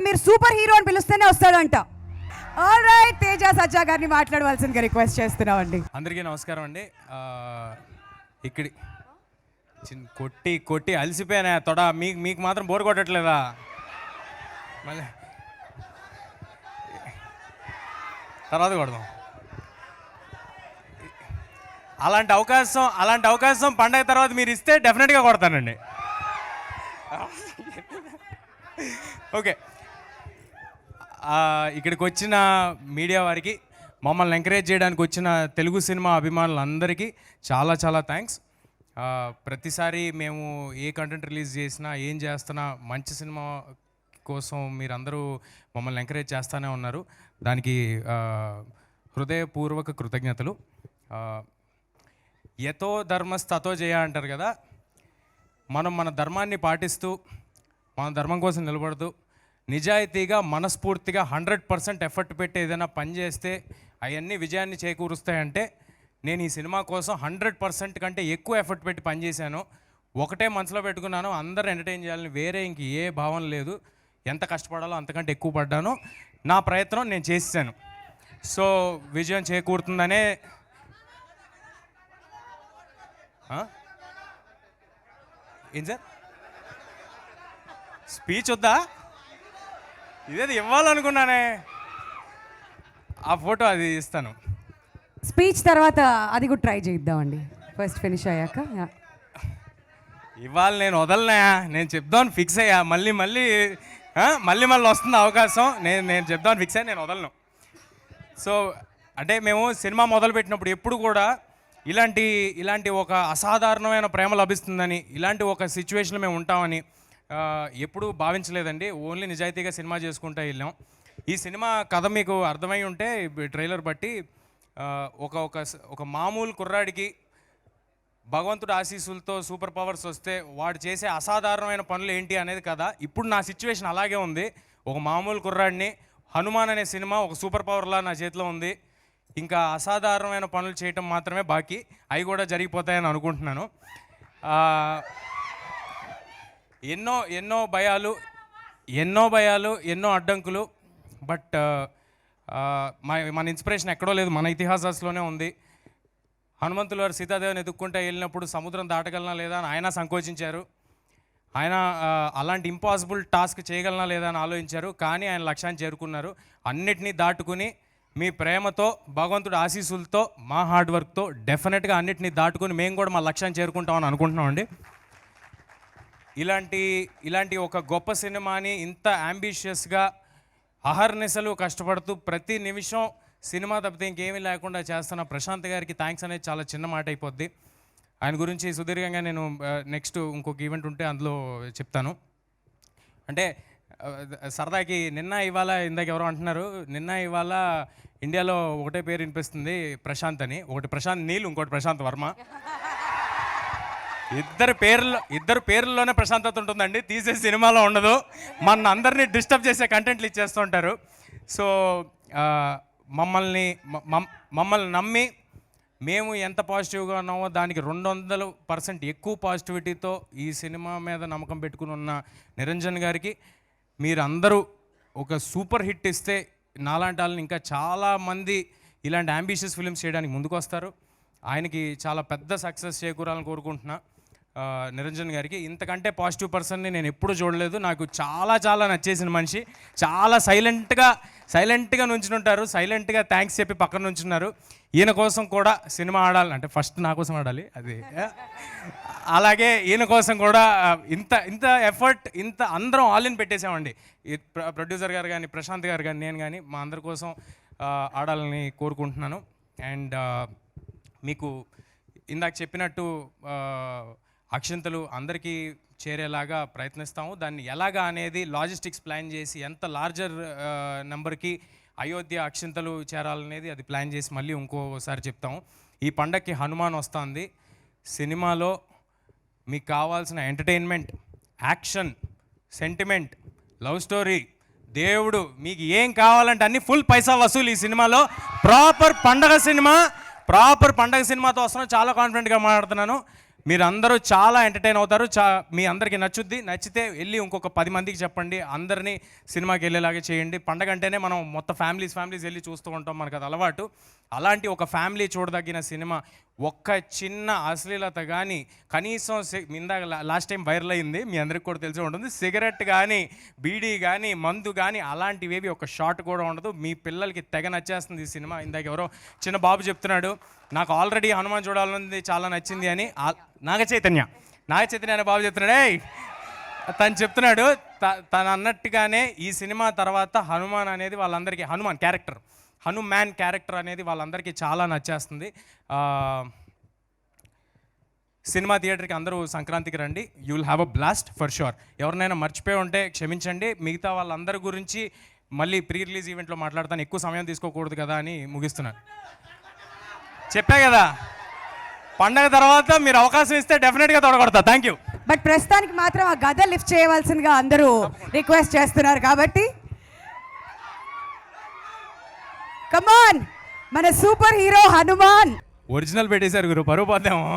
మీరు super hero అని పిలుస్తేనే వస్తాడంట. All right, Teja సజ్జా గారిని మాట్లాడవలసిందిగా రిక్వెస్ట్ చేస్తున్నామండి. అందరికీ నమస్కారం అండి. ఇక్కడి కొట్టి కొట్టి అలసిపోయానా తొడ, మీకు మాత్రం బోర్ కొట్టట్లేదా? మళ్ళీ తర్వాత కొడదాం. అలాంటి అవకాశం పండగ తర్వాత మీరు ఇస్తే డెఫినెట్గా కొడతానండి. ఓకే, ఇక్కడికి వచ్చిన మీడియా వారికి, మమ్మల్ని ఎంకరేజ్ చేయడానికి వచ్చిన తెలుగు సినిమా అభిమానులందరికీ చాలా చాలా థ్యాంక్స్. ప్రతిసారి మేము ఏ కంటెంట్ రిలీజ్ చేసినా, ఏం చేస్తున్నా, మంచి సినిమా కోసం మీరందరూ మమ్మల్ని ఎంకరేజ్ చేస్తూనే ఉన్నారు. దానికి హృదయపూర్వక కృతజ్ఞతలు. యతో ధర్మస్తతో జయ అంటారు కదా, మనం మన ధర్మాన్ని పాటిస్తూ, మన ధర్మం కోసం నిలబడుతూ, నిజాయితీగా మనస్ఫూర్తిగా 100% ఎఫర్ట్ పెట్టి ఏదైనా పని చేస్తే అవన్నీ విజయాన్ని చేకూరుస్తాయంటే, నేను ఈ సినిమా కోసం 100% కంటే ఎక్కువ ఎఫర్ట్ పెట్టి పనిచేశాను. ఒకటే మనసులో పెట్టుకున్నాను, అందరూ ఎంటర్టైన్ చేయాలని, వేరే ఇంక ఏ భావన లేదు. ఎంత కష్టపడాలో అంతకంటే ఎక్కువ పడ్డాను. నా ప్రయత్నం నేను చేశాను. సో విజయం చేకూరుతుందనే. ఏం సార్ స్పీచ్ వద్దా? ఇదేది ఇవ్వాలనుకున్నానే, ఆ ఫోటో అది ఇస్తాను. స్పీచ్ తర్వాత అది కూడా ట్రై చేద్దామండి, ఫస్ట్ ఫినిష్ అయ్యాక. ఇవాళ నేను వదలనా, నేను చెప్దామని ఫిక్స్ అయ్యా. మళ్ళీ వస్తుంది అవకాశం. నేను చెప్దామని ఫిక్స్ అయ్యా, నేను వదలను. సో అంటే మేము సినిమా మొదలుపెట్టినప్పుడు ఎప్పుడు కూడా ఇలాంటి ఒక అసాధారణమైన ప్రేమ లభిస్తుందని, ఇలాంటి ఒక సిచ్యువేషన్లో మేము ఉంటామని ఎప్పుడూ భావించలేదండి. ఓన్లీ నిజాయితీగా సినిమా చేసుకుంటూ వెళ్ళాం. ఈ సినిమా కథ మీకు అర్థమై ఉంటే ట్రైలర్ బట్టి, ఒక మామూలు కుర్రాడికి భగవంతుడు ఆశీస్సులతో సూపర్ పవర్స్ వస్తే వాడు చేసే అసాధారణమైన పనులు ఏంటి అనేది కదా. ఇప్పుడు నా సిచ్యువేషన్ అలాగే ఉంది. ఒక మామూలు కుర్రాడిని, హనుమాన్ అనే సినిమా ఒక సూపర్ పవర్లా నా చేతిలో ఉంది. ఇంకా అసాధారణమైన పనులు చేయటం మాత్రమే బాకీ, అవి కూడా జరిగిపోతాయని అనుకుంటున్నాను. ఎన్నో భయాలు, ఎన్నో అడ్డంకులు. బట్ మన ఇన్స్పిరేషన్ ఎక్కడో లేదు, మన ఇతిహాసాల్లోనే ఉంది. హనుమంతులు వారు సీతాదేవిని ఎదుక్కుంటే వెళ్ళినప్పుడు సముద్రం దాటగలనా లేదా అని ఆయన సంకోచించారు. ఆయన అలాంటి ఇంపాసిబుల్ టాస్క్ చేయగలనా లేదా అని ఆలోచించారు. కానీ ఆయన లక్ష్యాన్ని చేరుకున్నారు. అన్నిటినీ దాటుకుని మీ ప్రేమతో, భగవంతుడి ఆశీస్సులతో, మా హార్డ్ వర్క్తో డెఫినెట్గా అన్నిటినీ దాటుకుని మేము కూడా మా లక్ష్యాన్ని చేరుకుంటామని అనుకుంటున్నామండి. ఇలాంటి ఒక గొప్ప సినిమాని ఇంత అంబిషియస్గా అహర్నిశలు కష్టపడుతూ ప్రతి నిమిషం సినిమా తప్పితే ఇంకేమీ లేకుండా చేస్తున్న ప్రశాంత్ గారికి థ్యాంక్స్ అనేది చాలా చిన్న మాట అయిపోద్ది. ఆయన గురించి సుదీర్ఘంగా నేను నెక్స్ట్ ఇంకొక ఈవెంట్ ఉంటే అందులో చెప్తాను. అంటే సరదాకి నిన్న ఇవాళ, ఇందాక ఎవరో అంటున్నారు, నిన్న ఇవాళ ఇండియాలో ఒకటే పేరు వినిపిస్తుంది, ప్రశాంత్ అని. ఒకటి ప్రశాంత్ నీల్, ఇంకోటి ప్రశాంత్ వర్మ. ఇద్దరు పేర్లలోనే ప్రశాంతత ఉంటుందండి, తీసే సినిమాలో ఉండదు. మన అందరినీ డిస్టర్బ్ చేసే కంటెంట్లు ఇచ్చేస్తూ ఉంటారు. సో మమ్మల్ని నమ్మి మేము ఎంత పాజిటివ్గా ఉన్నామో దానికి 200% ఎక్కువ పాజిటివిటీతో ఈ సినిమా మీద నమ్మకం పెట్టుకుని ఉన్న నిరంజన్ గారికి, మీరందరూ ఒక సూపర్ హిట్ ఇస్తే నాలాంటి వాళ్ళని ఇంకా చాలామంది ఇలాంటి అంబిషియస్ ఫిల్మ్స్ చేయడానికి ముందుకు వస్తారు. ఆయనకి చాలా పెద్ద సక్సెస్ చేకూరాలని కోరుకుంటున్నా. నిరంజన్ గారికి ఇంతకంటే పాజిటివ్ పర్సన్ని నేను ఎప్పుడూ చూడలేదు. నాకు చాలా నచ్చేసిన మనిషి. చాలా సైలెంట్గా నుంచుంటారు, సైలెంట్గా థ్యాంక్స్ చెప్పి పక్కన నుంచున్నారు. ఈయన కోసం కూడా సినిమా ఆడాలంటే ఫస్ట్ నా కోసం ఆడాలి, అది అలాగే ఈయన కోసం కూడా ఇంత ఎఫర్ట్, అందరం ఆల్ ఇన్ పెట్టేసామండి. ప్రొడ్యూసర్ గారు కానీ, ప్రశాంత్ గారు కానీ, నేను కానీ, మా అందరి కోసం ఆడాలని కోరుకుంటున్నాను. అండ్ మీకు ఇందాక చెప్పినట్టు అక్షింతలు అందరికీ చేరేలాగా ప్రయత్నిస్తాము. దాన్ని ఎలాగా అనేది లాజిస్టిక్స్ ప్లాన్ చేసి, ఎంత లార్జర్ నెంబర్కి అయోధ్య అక్షింతలు చేరాలనేది అది ప్లాన్ చేసి మళ్ళీ ఇంకోసారి చెప్తాము. ఈ పండగకి హనుమాన్ వస్తుంది. సినిమాలో మీకు కావాల్సిన entertainment, action, sentiment, love story, దేవుడు, మీకు ఏం కావాలంటే అన్ని ఫుల్ పైసా వసూలు ఈ సినిమాలో. ప్రాపర్ పండగ సినిమాతో వస్తున్నాను, చాలా కాన్ఫిడెంట్గా మాట్లాడుతున్నాను. మీరందరూ చాలా ఎంటర్టైన్ అవుతారు. మీ అందరికీ నచ్చుద్ది. నచ్చితే వెళ్ళి ఇంకొక 10 మందికి చెప్పండి. అందరినీ సినిమాకి వెళ్ళేలాగా చేయండి. పండగ అంటేనే మనం మొత్తం ఫ్యామిలీస్ వెళ్ళి చూస్తూ ఉంటాం, మనకు అది అలవాటు. అలాంటి ఒక ఫ్యామిలీ చూడదగిన సినిమా. ఒక్క చిన్న అశ్లీలత కానీ, కనీసం ఇందాక లాస్ట్ టైం వైరల్ అయింది, మీ అందరికి కూడా తెలిసి ఉంటుంది, సిగరెట్ కానీ, బీడీ కానీ, మందు కానీ అలాంటివేవి ఒక షాట్ కూడా ఉండదు. మీ పిల్లలకి తెగ నచ్చేస్తుంది ఈ సినిమా. ఇందాక ఎవరో చిన్న బాబు చెప్తున్నాడు, నాకు ఆల్రెడీ హనుమాన్ చూడాలన్నది చాలా నచ్చింది అని. నాగ చైతన్య అనే బాబు చెప్తున్నాడే, తను చెప్తున్నాడు తను అన్నట్టుగానే ఈ సినిమా తర్వాత హనుమాన్ అనేది వాళ్ళందరికీ, హనుమాన్ క్యారెక్టర్ అనేది వాళ్ళందరికీ చాలా నచ్చేస్తుంది. సినిమా థియేటర్కి అందరూ సంక్రాంతికి రండి. You will have a blast for sure. ఎవరినైనా మర్చిపోయి ఉంటే క్షమించండి. మిగతా వాళ్ళందరి గురించి మళ్ళీ ప్రీ రిలీజ్ ఈవెంట్లో మాట్లాడతాను, ఎక్కువ సమయం తీసుకోకూడదు కదా అని ముగిస్తున్నాను. చెప్పా కదా, పండగ తర్వాత మీరు అవకాశం ఇస్తే డెఫినెట్గా తొడగొడతా. Thank you. బట్ ప్రస్తుతానికి మాత్రం ఆ గద లిఫ్ట్ చేయవలసిందిగా అందరూ రిక్వెస్ట్ చేస్తున్నారు కాబట్టి కమాన్, మన సూపర్ హీరో హనుమాన్ ఒరిజినల్ పెట్టేశారు గురు, పరువు పోద్దాము.